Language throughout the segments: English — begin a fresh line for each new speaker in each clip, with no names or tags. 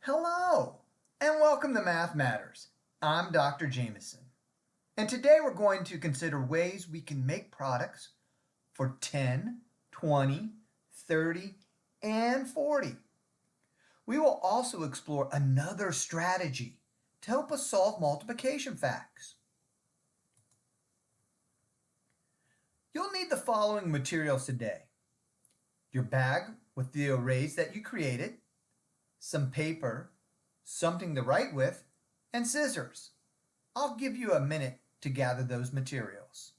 Hello, and welcome to Math Matters. I'm Dr. Jameson, and today we're going to consider ways we can make products for 10, 20, 30, and 40. We will also explore another strategy to help us solve multiplication facts. You'll need the following materials today: your bag with the arrays that you created, some paper, something to write with, and scissors. I'll give you a minute to gather those materials.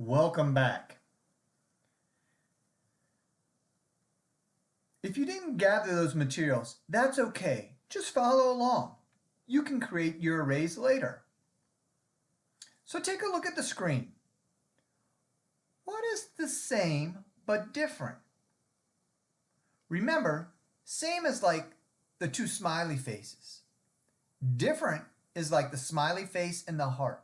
Welcome back. If you didn't gather those materials, that's okay. Just follow along. You can create your arrays later. So take a look at the screen. What is the same but different? Remember, same is like the two smiley faces. Different is like the smiley face and the heart.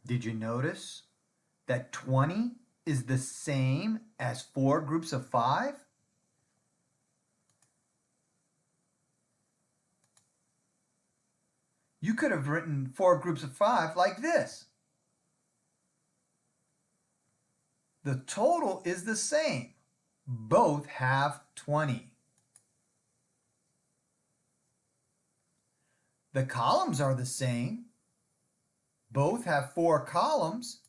Did you notice that 20 is the same as 4 groups of 5? You could have written 4 groups of 5 like this. The total is the same. Both have 20. The columns are the same. Both have 4 columns.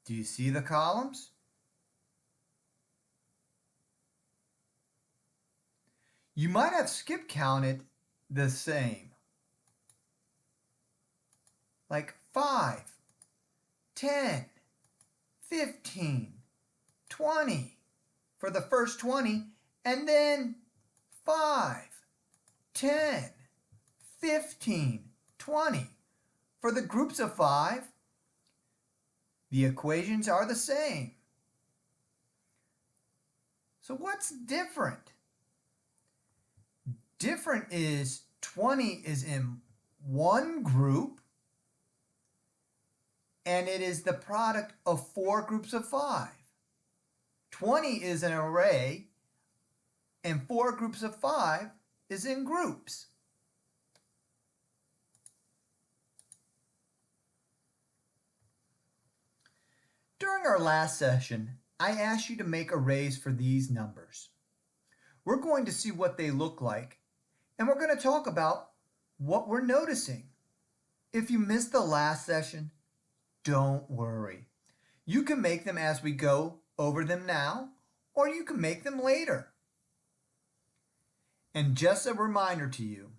Do you see the columns? You might have skip counted the same. Like 5, 10, 15, 20 for the first 20, and then 5, 10, 15, 20 for the groups of 5. The equations are the same. So what's different? Different is 20 is in one group, and it is the product of 4 groups of 5. 20 is an array, and 4 groups of 5 is in groups. During our last session, I asked you to make arrays for these numbers. We're going to see what they look like, and we're going to talk about what we're noticing. If you missed the last session, don't worry. You can make them as we go over them now, or you can make them later. And just a reminder to you,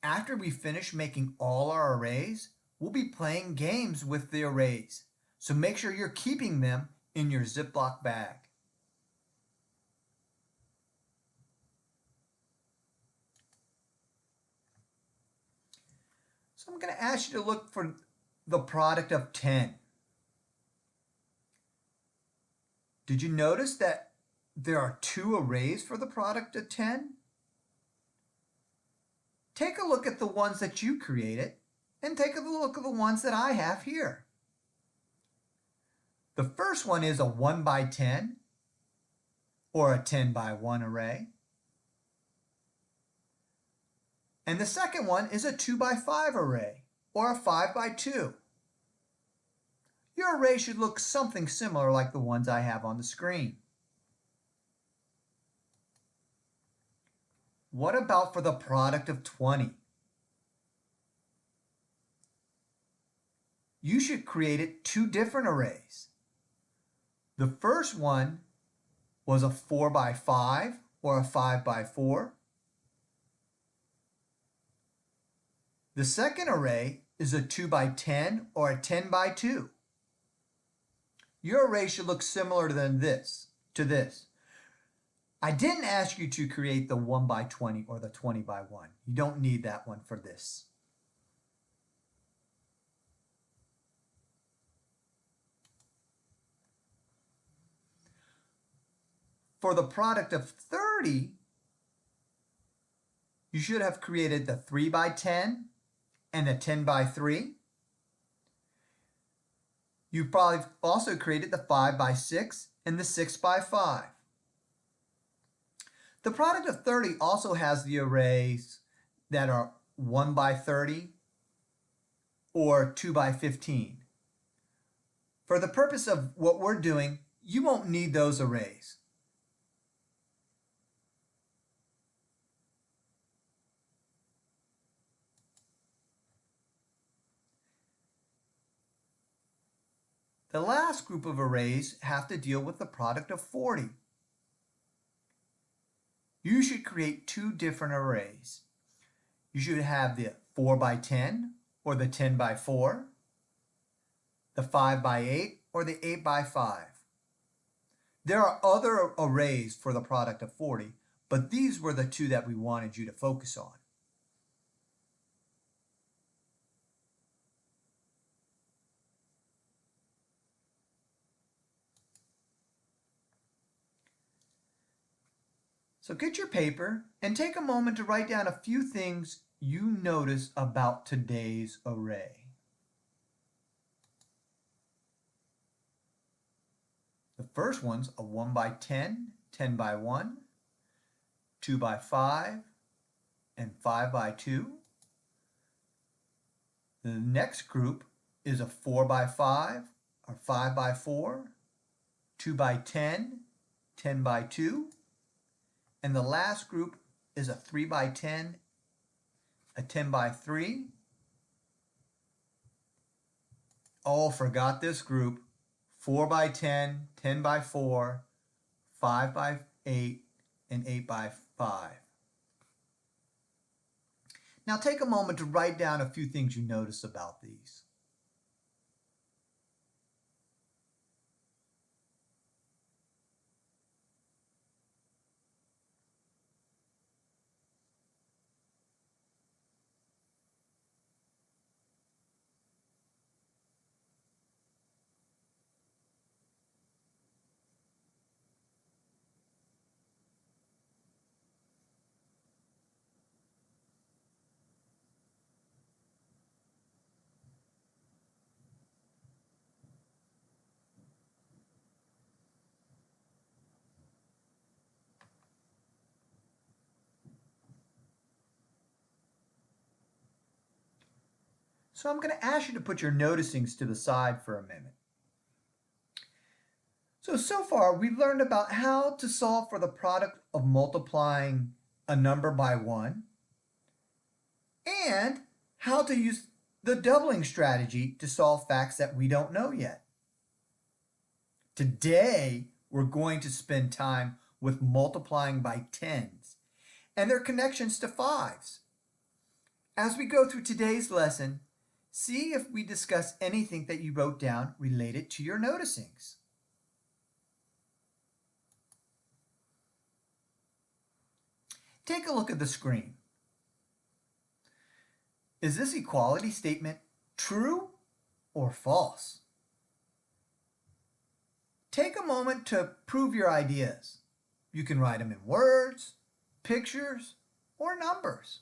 after we finish making all our arrays, we'll be playing games with the arrays. So make sure you're keeping them in your Ziploc bag. So I'm going to ask you to look for the product of 10. Did you notice that there are two arrays for the product of 10? Take a look at the ones that you created and take a look at the ones that I have here. The first one is a 1 by 10 or a 10 by 1 array. And the second one is a 2 by 5 array or a 5 by 2. Your array should look something similar like the ones I have on the screen. What about for the product of 20? You should create it two different arrays. The first one was a 4 by 5 or a 5 by 4. The second array is a 2 by 10 or a 10 by 2. Your array should look similar to this. I didn't ask you to create the 1 by 20 or the 20 by 1. You don't need that one for this. For the product of 30, you should have created the 3 by 10 and the 10 by 3. You probably also created the 5 by 6 and the 6 by 5. The product of 30 also has the arrays that are 1 by 30 or 2 by 15. For the purpose of what we're doing, you won't need those arrays. The last group of arrays have to deal with the product of 40. You should create two different arrays. You should have the 4 by 10 or the 10 by 4, the 5 by 8 or the 8 by 5. There are other arrays for the product of 40, but these were the two that we wanted you to focus on. So get your paper and take a moment to write down a few things you notice about today's array. The first one's a 1 by 10, 10 by 1, 2 by 5, and 5 by 2. The next group is a 4 by 5, or 5 by 4, 2 by 10, 10 by 2. And the last group is a 3 by 10, a 10 by 3. Oh, forgot this group. 4 by 10, 10 by 4, 5 by 8, and 8 by 5. Now take a moment to write down a few things you notice about these. So I'm going to ask you to put your noticings to the side for a minute. So far we've learned about how to solve for the product of multiplying a number by 1 and how to use the doubling strategy to solve facts that we don't know yet. Today, we're going to spend time with multiplying by tens and their connections to fives. As we go through today's lesson, see if we discuss anything that you wrote down related to your noticings. Take a look at the screen. Is this equality statement true or false? Take a moment to prove your ideas. You can write them in words, pictures, or numbers.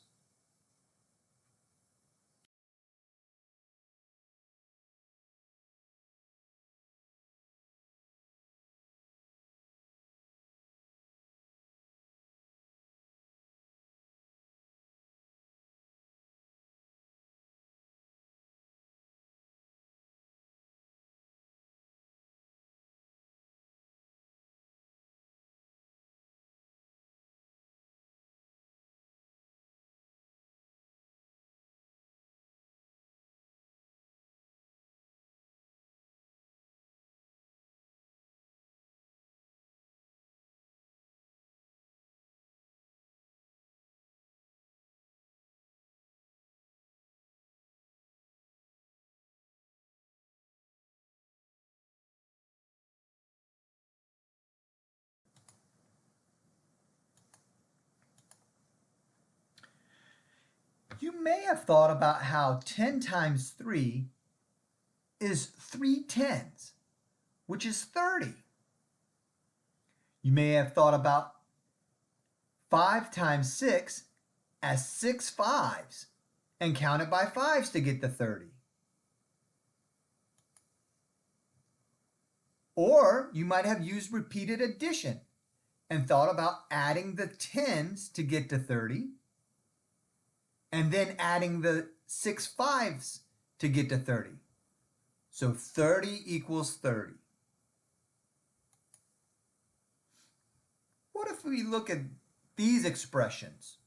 You may have thought about how 10 times 3 is 3 tens, which is 30. You may have thought about 5 times 6 as 6 fives and counted by fives to get to 30. Or you might have used repeated addition and thought about adding the tens to get to 30 and then adding the 6 fives to get to 30. So 30 equals 30. What if we look at these expressions?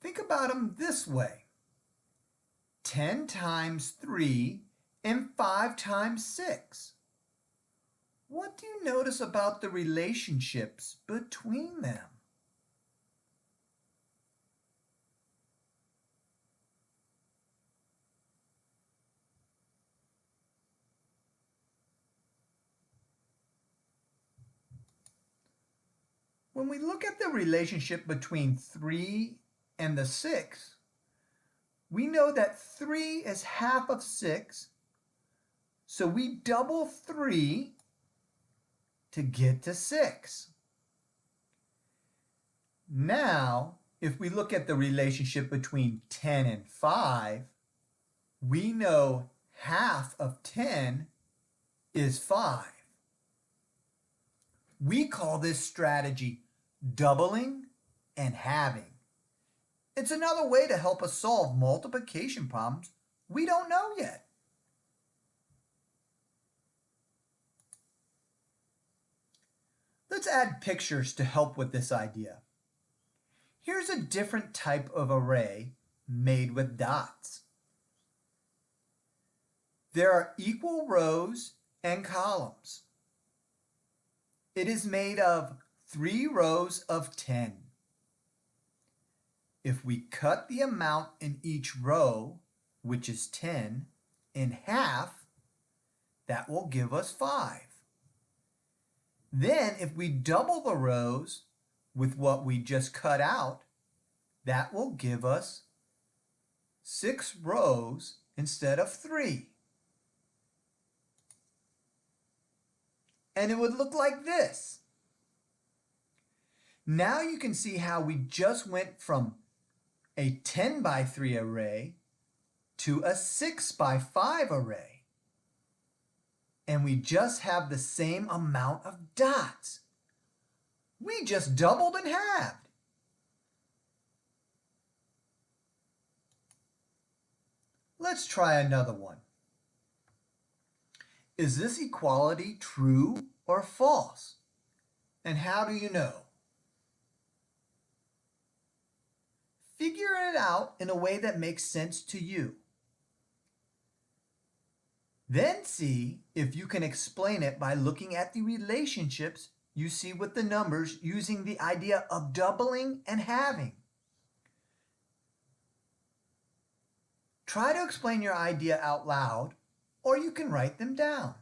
Think about them this way. 10 times 3 and 5 times 6. What do you notice about the relationships between them? When we look at the relationship between 3 and the 6, we know that 3 is half of 6, so we double 3 to get to 6. Now, if we look at the relationship between 10 and 5, we know half of 10 is 5. We call this strategy doubling and halving. It's another way to help us solve multiplication problems we don't know yet. Let's add pictures to help with this idea. Here's a different type of array made with dots. There are equal rows and columns. It is made of 3 rows of 10. If we cut the amount in each row, which is 10, in half, that will give us 5. Then if we double the rows with what we just cut out, that will give us 6 rows instead of 3. And it would look like this. Now you can see how we just went from a 10 by 3 array to a 6 by 5 array. And we just have the same amount of dots. We just doubled and halved. Let's try another one. Is this equality true or false? And how do you know? Figure it out in a way that makes sense to you. Then see if you can explain it by looking at the relationships you see with the numbers using the idea of doubling and halving. Try to explain your idea out loud, or you can write them down.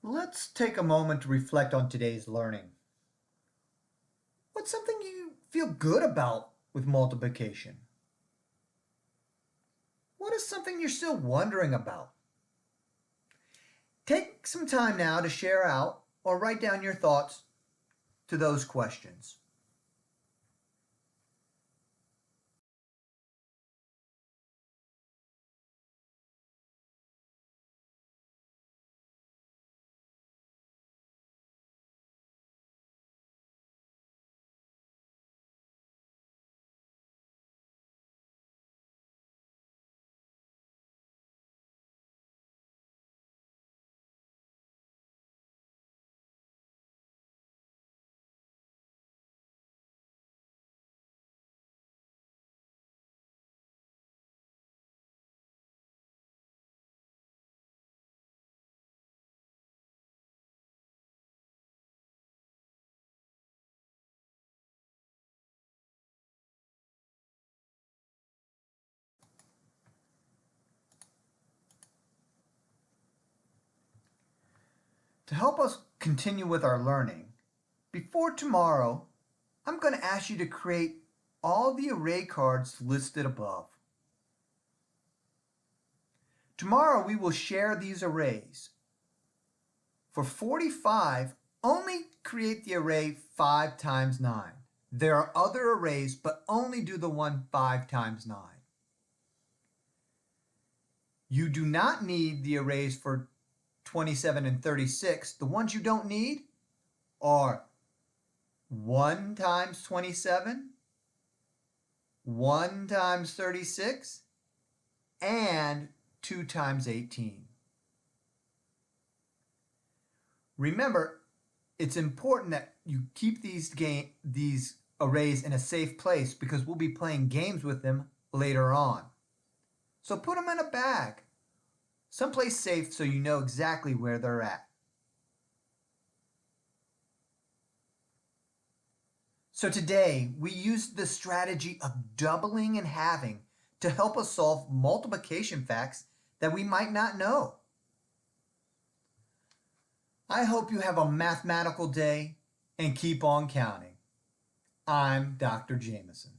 Let's take a moment to reflect on today's learning. What's something you feel good about with multiplication? What is something you're still wondering about? Take some time now to share out or write down your thoughts to those questions. To help us continue with our learning, before tomorrow, I'm going to ask you to create all the array cards listed above. Tomorrow we will share these arrays. For 45, only create the array 5 times 9. There are other arrays, but only do the one 5 times 9. You do not need the arrays for 27 and 36. The ones you don't need are 1 times 27, 1 times 36, and 2 times 18. Remember, it's important that you keep these arrays in a safe place because we'll be playing games with them later on. So put them in a bag, someplace safe so you know exactly where they're at. So today, we used the strategy of doubling and halving to help us solve multiplication facts that we might not know. I hope you have a mathematical day and keep on counting. I'm Dr. Jameson.